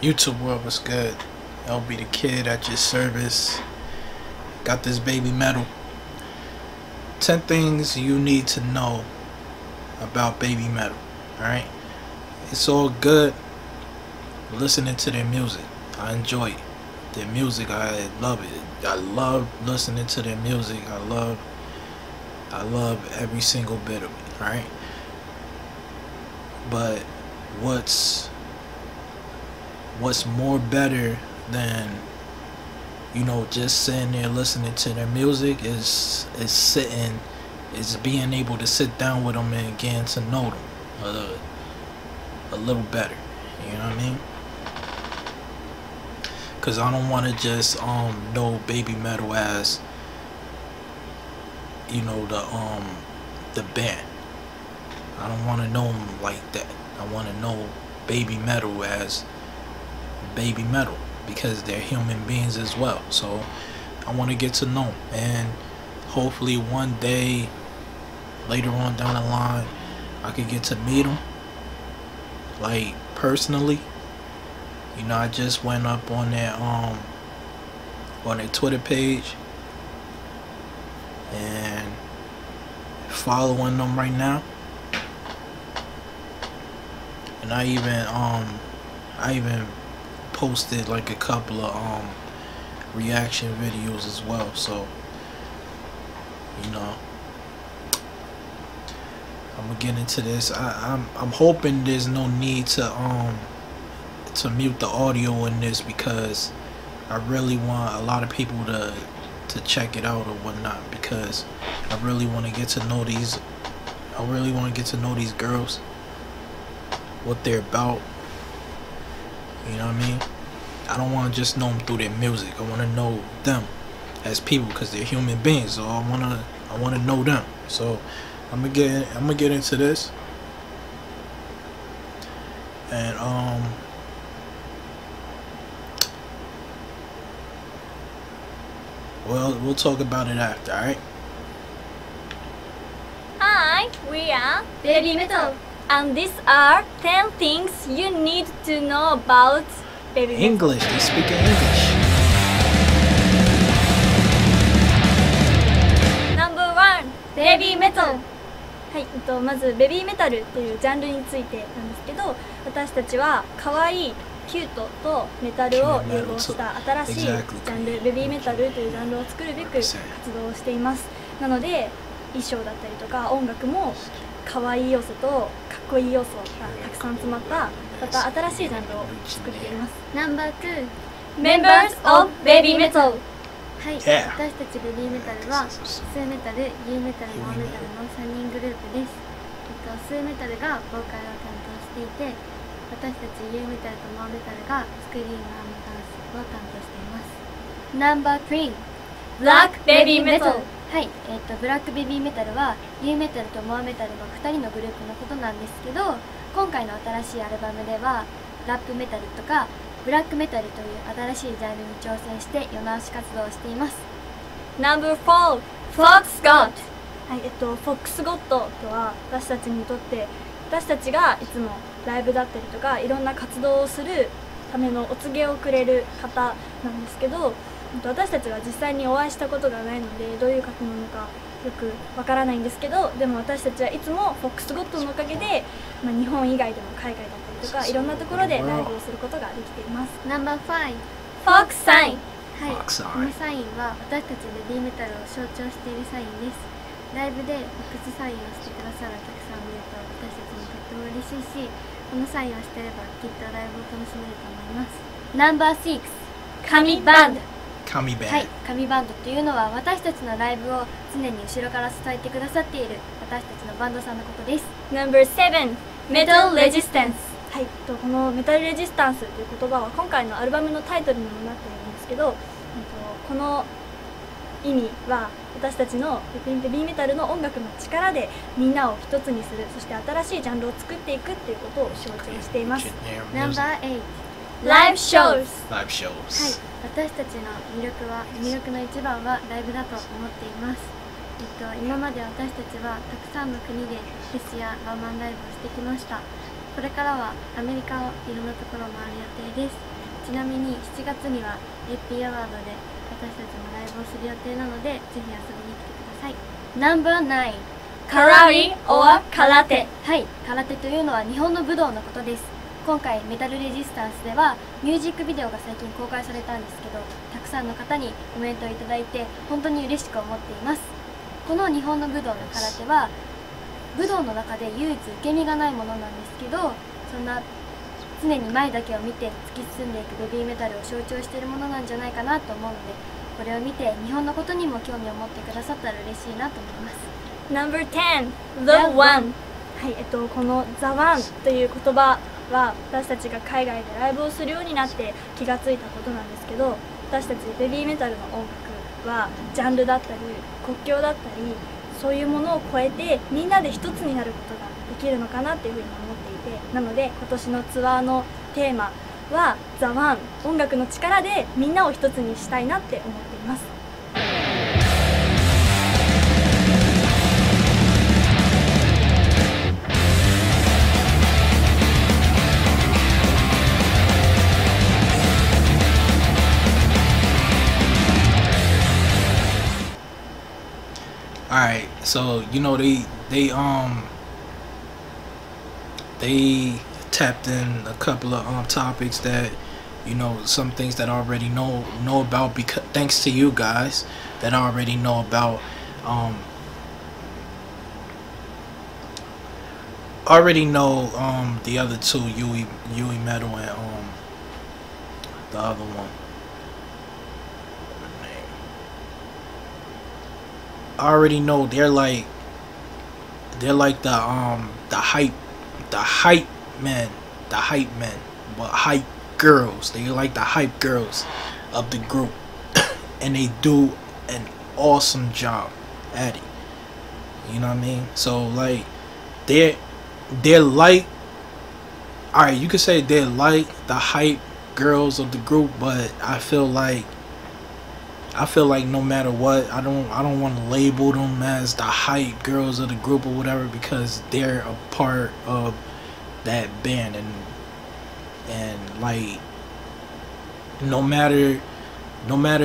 YouTube world, what's good? I'll be the kid at your service. Got this baby metal. 10 things you need to know about baby metal. Alright? It's all good listening to their music. I enjoy it. Their music, I love it. I love listening to their music. I love every single bit of it. Alright? But what's more better than, you know, just sitting there listening to their music is being able to sit down with them and getting to know them a little better. You know what I mean? Cause I don't want to just know baby metal as, you know, the band. I don't want to know them like that. I want to know baby metal as baby metal, because they're human beings as well. So I want to get to know them, and hopefully one day later on down the line I could get to meet them, like, personally. You know, I just went up on their Twitter page and following them right now. And I even posted like a couple of reaction videos as well. So, you know, I'm gonna get into this. I'm hoping there's no need to mute the audio in this, because I really want a lot of people to check it out or whatnot, because I really want to get to know these. I really want to get to know these girls, what they're about. You know what I mean? I don't want to just know them through their music. I want to know them as people, because they're human beings. So I want to know them. So I'm gonna get into this, and well, we'll talk about it after. All right? Hi, we are BABYMETAL, and these are 10 things you need to know about BABYMETAL. English, they speak English. Number 1, BABYMETAL。はい、まずベビーメタルっていうジャンルについてなんですけど、私たちは可愛いキュートとメタルを融合した新しいジャンル、ベビーメタルというジャンルを作るべく活動をしています。なので衣装だったりとか音楽も可愛い要素とかっこいい要素がたくさん詰まったまた新しいジャンルを作っています。 No.2 Members of BABYMETAL。はい、私たちベビーメタルはスーメタル、ユーメタル、モアメタルの3人グループです。スーメタルがボーカルを担当していて、私たちユーメタルとモアメタルがスクリーンのダンスを担当しています。 No.3 Black BABYMETAL。はい、ブラックベビーメタルはユーメタルとモアメタルの2人のグループのことなんですけど、今回の新しいアルバムではラップメタルとかブラックメタルという新しいジャンルに挑戦して世直し活動をしています。 No.4 FOXGOD。はい、フォックスゴッドとは私たちにとって、私たちがいつもライブだったりとかいろんな活動をするためのお告げをくれる方なんですけど、私たちは実際にお会いしたことがないのでどういう方なのかよくわからないんですけど、でも私たちはいつもフォックスゴッドのおかげで、日本以外でも海外だったりとかいろんなところでライブをすることができています。 No.5 FOX sign。はい、このサインは私たちベビーメタルを象徴しているサインです。ライブでフォックスサインをしてくださるお客さんを見ると私たちもとっても嬉しいし、このサインをしてればきっとライブを楽しめると思います。 No.6 紙バンド。紙バンド。はい、紙バンドというのは私たちのライブを常に後ろから支えてくださっている私たちのバンドさんのことです。 No.7 Metal Resistance。はい、このメタルレジスタンスという言葉は今回のアルバムのタイトルにもなっているんですけど、この意味は私たちのベビーメタルの音楽の力でみんなを一つにする、そして新しいジャンルを作っていくっていうことを象徴しています。 No.8 Live shows。 Live shows。 はい、私たちの魅力の一番はライブだと思っています。今まで私たちはたくさんの国でフェスやワンマンライブをしてきました。これからはアメリカをいろんなところを回る予定です。ちなみに7月には AP アワードで私たちもライブをする予定なので、ぜひ遊びに来てください。No.9 Karate or Karate。はい、空手というのは日本の武道のことです。今回メタルレジスタンスではミュージックビデオが最近公開されたんですけど、たくさんの方にコメントをいただいて本当に嬉しく思っています。この日本の武道の空手は武道の中で唯一受け身がないものなんですけど、そんな常に前だけを見て突き進んでいくベビーメタルを象徴しているものなんじゃないかなと思うので、これを見て日本のことにも興味を持ってくださったら嬉しいなと思います。No.10 The One。はい、この The One という言葉は私たちが海外でライブをするようになって気がついたことなんですけど、私たちベビーメタルの音楽はジャンルだったり国境だったりそういうものを超えてみんなで一つになることができるのかなっていうふうに思っていて、なので今年のツアーのテーマは The One、 音楽の力でみんなを一つにしたいなって思っています。Alright, so you know they tapped in a couple of topics that, you know, some things that I already know about, because thanks to you guys that I already know about. Already know the other two, Yui Metal and the other one. I already know they're like the hype men, but hype girls. They like the hype girls of the group, and they do an awesome job at it. You know what I mean? So like they're like, alright, you could say they're like the hype girls of the group, but I feel like no matter what, I don't want to label them as the hype girls of the group or whatever, because they're a part of that band, and like no matter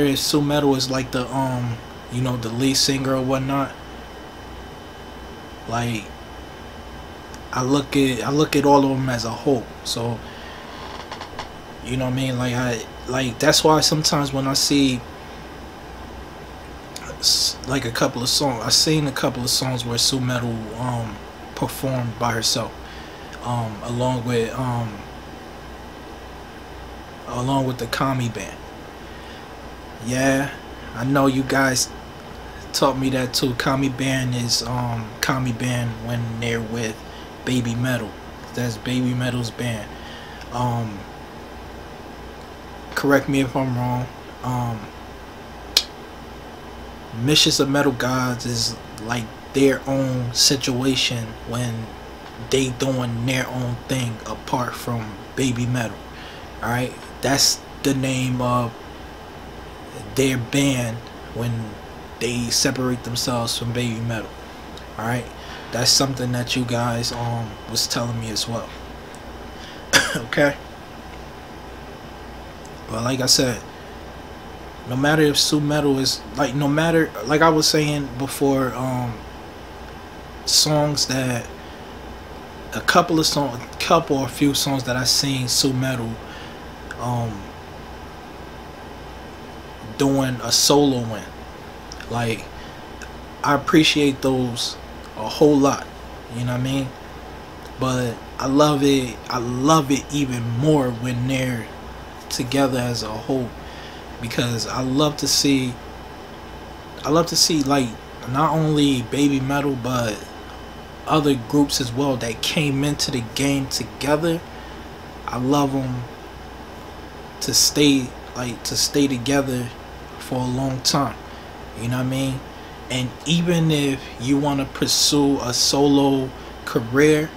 if Sue Metal is like the you know, the lead singer or whatnot, like I look at all of them as a whole. So you know what I mean, that's why sometimes when I see like a couple of songs, I've seen a couple of songs where Sue Metal performed by herself, along with the Kami band. Yeah, I know you guys taught me that too. Kami band is Kami band when they're with BABYMETAL. That's BABYMETAL's band. Correct me if I'm wrong. Missions of Metal Gods is like their own situation when they doing their own thing apart from BABYMETAL. Alright, that's the name of their band when they separate themselves from BABYMETAL. Alright, that's something that you guys was telling me as well. Okay, well, like I said, no matter if Sue Metal is like, no matter, like I was saying before, songs that a few songs that I seen Sue Metal doing a solo in, like I appreciate those a whole lot, you know what I mean? But I love it even more when they're together as a whole, because I love to see like not only BABYMETAL but other groups as well that came into the game together. I love them to stay together for a long time, you know what I mean? And even if you want to pursue a solo career,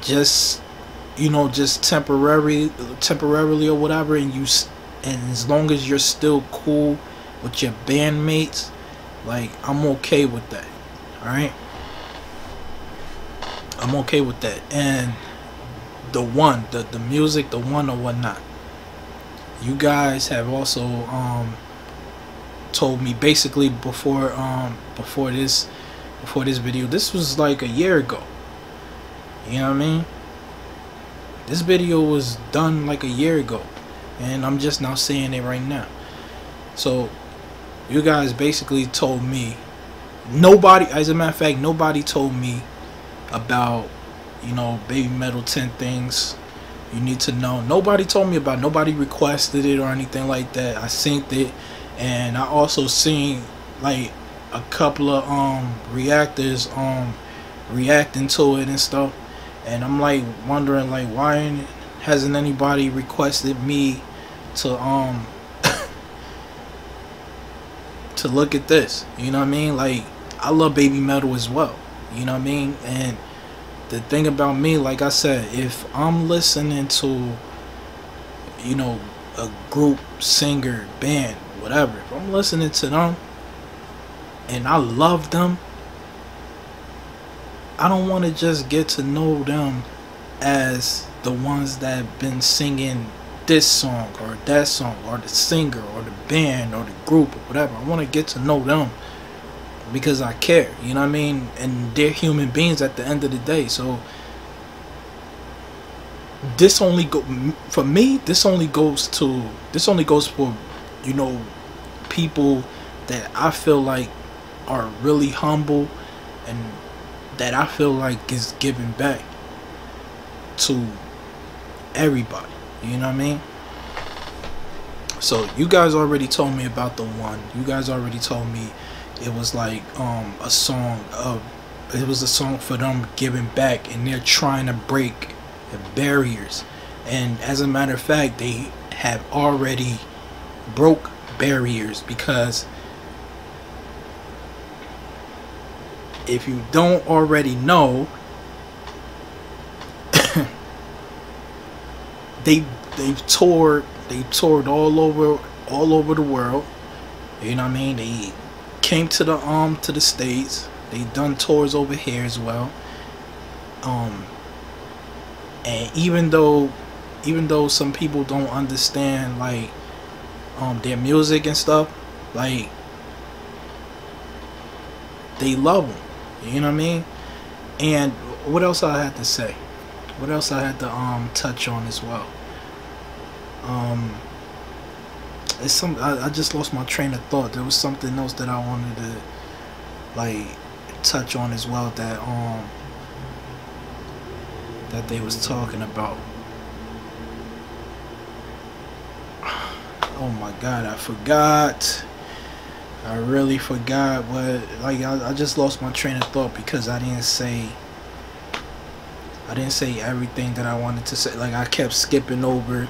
just, you know, just temporarily or whatever, and as long as you're still cool with your bandmates, like I'm okay with that. Alright, I'm okay with that. And the music, the one or whatnot. You guys have also told me basically before this video. This was like a year ago. You know what I mean? This video was done like a year ago, and I'm just now seeing it right now. So you guys basically told me, nobody, as a matter of fact, nobody told me about, you know, Baby Metal 10 things you need to know. Nobody told me about, nobody requested it or anything like that. I synced it, and I also seen like a couple of reactors reacting to it and stuff, and I'm like wondering, like, why hasn't anybody requested me to to look at this? You know what I mean? Like, I love Baby Metal as well, you know what I mean? And the thing about me, like I said, if I'm listening to, you know, a group, singer, band, whatever, if I'm listening to them and I love them, I don't want to just get to know them as the ones that have been singing this song or that song, or the singer or the band or the group or whatever. I want to get to know them because I care, you know what I mean? And they're human beings at the end of the day. So this only for me, this only goes for, you know, people that I feel like are really humble and that I feel like is giving back to everybody, you know what I mean? So you guys already told me about the one. You guys already told me it was like a song of, it was a song for them giving back, and they're trying to break the barriers. And as a matter of fact, they have already broke barriers, because if you don't already know, they've toured all over the world. You know what I mean? They came to the States. They done tours over here as well. And even though some people don't understand like their music and stuff, like, they love them. You know what I mean? And what else I had to say? What else I had to touch on as well? It's some, I just lost my train of thought. There was something else that I wanted to like touch on as well, that that they was talking about. Oh my god, I forgot. I really forgot what, like, I just lost my train of thought because I didn't say everything that I wanted to say. Like, I kept skipping over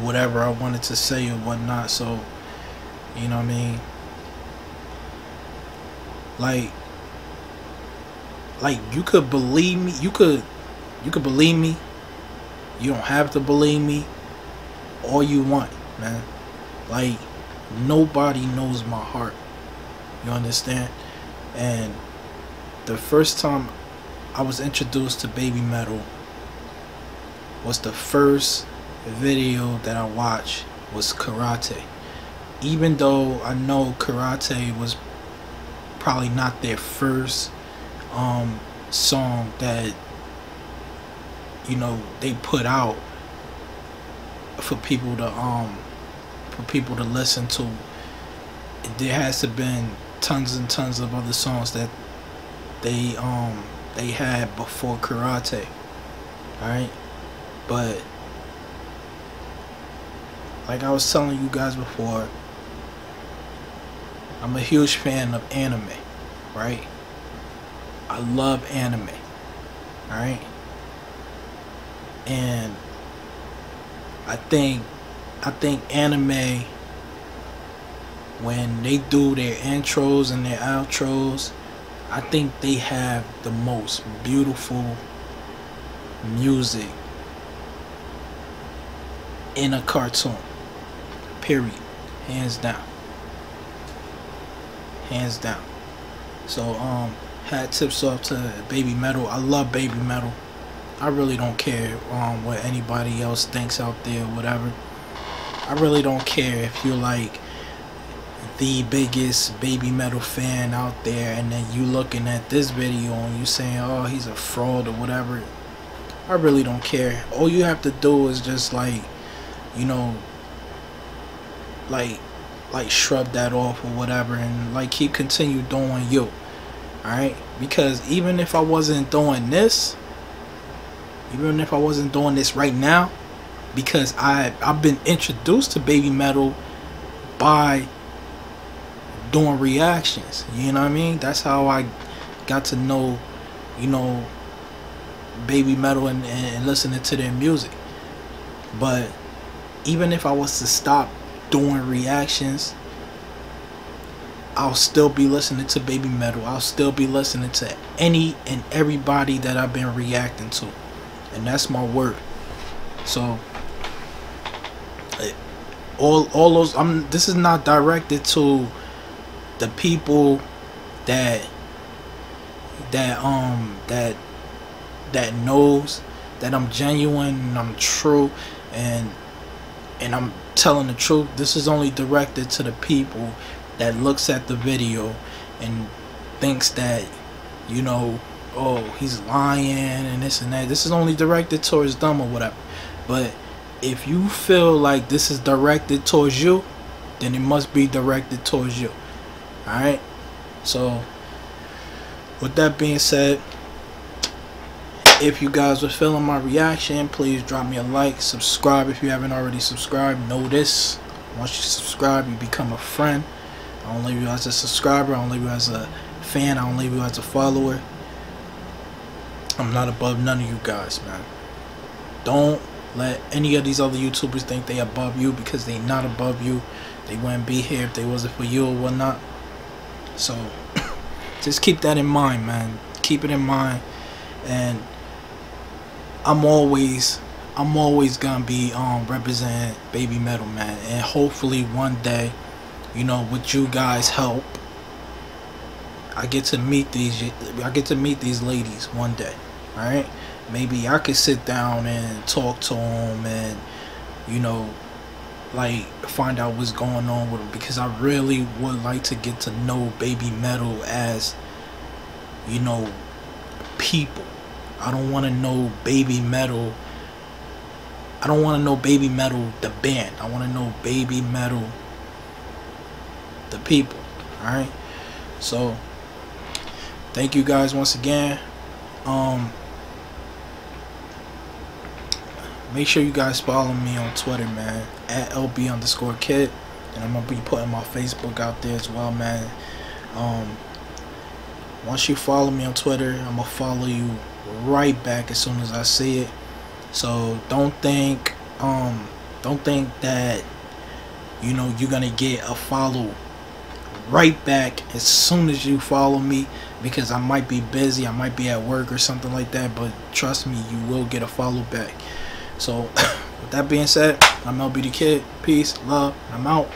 whatever I wanted to say or whatnot. So, you know what I mean? Like you could believe me. You could believe me. You don't have to believe me. All you want, man. Like, nobody knows my heart. You understand? And the first time I was introduced to Baby Metal was the first video that I watched was Karate. Even though I know Karate was probably not their first song that, you know, they put out for people to listen to. There has to been tons and tons of other songs that they had before Karate. Alright? But like I was telling you guys before, I'm a huge fan of anime, right? I love anime, alright? And I think anime, when they do their intros and their outros, I think they have the most beautiful music in a cartoon, period. Hands down. Hands down. So Hat tips off to Baby Metal. I love Baby Metal. I really don't care what anybody else thinks out there, whatever. I really don't care if you're like the biggest Baby Metal fan out there, and then you looking at this video and you saying, oh, he's a fraud or whatever. I really don't care. All you have to do is just like, you know, like shrug that off or whatever, and like continue doing you. Alright? Because even if I wasn't doing this, even if I wasn't doing this right now, because I've been introduced to Baby Metal by doing reactions, you know what I mean? That's how I got to know, you know, Baby Metal and listening to their music. But even if I was to stop doing reactions, I'll still be listening to Baby Metal. I'll still be listening to any and everybody that I've been reacting to, and that's my word. So all those, this is not directed to the people that knows that I'm genuine and I'm true and I'm telling the truth. This is only directed to the people that looks at the video and thinks that, you know, oh, he's lying and this and that. This is only directed towards them or whatever. But if you feel like this is directed towards you, then it must be directed towards you. Alright? So with that being said, if you guys were feeling my reaction, please drop me a like, subscribe if you haven't already subscribed. Know this, once you subscribe, you become a friend. I don't leave you as a subscriber, I don't leave you as a fan, I don't leave you as a follower. I'm not above none of you guys, man. Don't let any of these other YouTubers think they above you, because they not above you. They wouldn't be here if they wasn't for you or whatnot. So just keep that in mind, man. Keep it in mind. And I'm always gonna be representing Baby Metal, man. And hopefully one day, you know, with you guys' help, I get to meet these ladies one day. All right, maybe I could sit down and talk to them and, you know, like find out what's going on with them, because I really would like to get to know Baby Metal as, you know, people. I don't want to know Baby Metal. I don't want to know Baby Metal the band. I want to know Baby Metal the people. Alright, so thank you guys once again. Make sure you guys follow me on Twitter, man, at @LB_kid, and I'm gonna be putting my Facebook out there as well, man. Once you follow me on Twitter, I'm gonna follow you right back as soon as I see it. So don't think that, you know, you're gonna get a follow right back as soon as you follow me, because I might be busy, I might be at work or something like that, but trust me, you will get a follow back. So with that being said, I'm LB the Kid. Peace, love, I'm out.